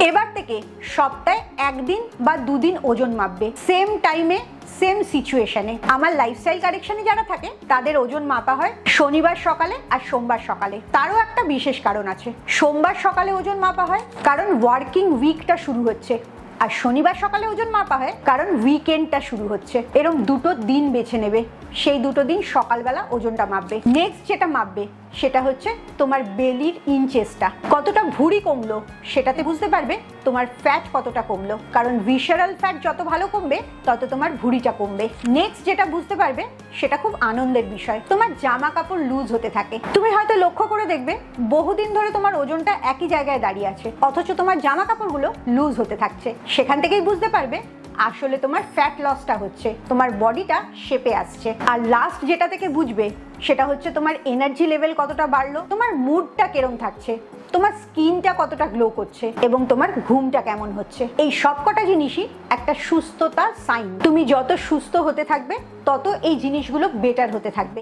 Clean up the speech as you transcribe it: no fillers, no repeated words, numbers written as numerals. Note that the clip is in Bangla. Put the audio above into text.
এবার থেকে সপ্তাহে একদিন বা দুদিন ওজন মাপবে, সেম টাইমে সেম সিচুয়েশনে। আমার লাইফস্টাইল কারেকশনে যারা থাকে তাদের ওজন মাপা হয় শনিবার সকালে আর সোমবার সকালে। তারও একটা বিশেষ কারণ আছে। সোমবার সকালে ওজন মাপা হয় কারণ ওয়ার্কিং উইকটা শুরু হচ্ছে, আর শনিবার সকালে ওজন মাপা হয় কারণ উইকেন্ডটা শুরু হচ্ছে। এরকম দুটো দিন বেছে নেবে, সেই দুটো দিন সকালবেলা ওজনটা মাপবে। নেক্সট যেটা মাপবে সেটা হচ্ছে তোমার বেলির ইঞ্চেসটা, কতটা ভুঁড়ি কমলো সেটাতে বুঝতে পারবে তোমার ফ্যাট কতটা কমলো, কারণ ভিসারাল ফ্যাট যত ভালো কমবে তত তোমার ভুঁড়িটা কমবে। নেক্সট যেটা বুঝতে পারবে সেটা খুব আনন্দের বিষয়, তোমার জামা কাপড় লুজ হতে থাকে। তুমি হয়তো লক্ষ্য করে দেখবে বহুদিন ধরে তোমার ওজনটা একই জায়গায় দাঁড়িয়ে আছে, অথচ তোমার জামা কাপড়গুলো লুজ হতে থাকছে। সেখান থেকেই বুঝতে পারবে আসলে তোমার ফ্যাট লসটা হচ্ছে, তোমার বডিটা শেপে আসছে। আর লাস্ট যেটা থেকে বুঝবে সেটা হচ্ছে তোমার এনার্জি লেভেল কতটা বাড়লো, তোমার মুডটা কেরম থাকছে, তোমার স্কিনটা কতটা গ্লো করছে এবং তোমার ঘুমটা কেমন হচ্ছে। এই সবকটা জিনিসই একটা সুস্থতা সাইন। তুমি যত সুস্থ হতে থাকবে তত এই জিনিসগুলো বেটার হতে থাকবে।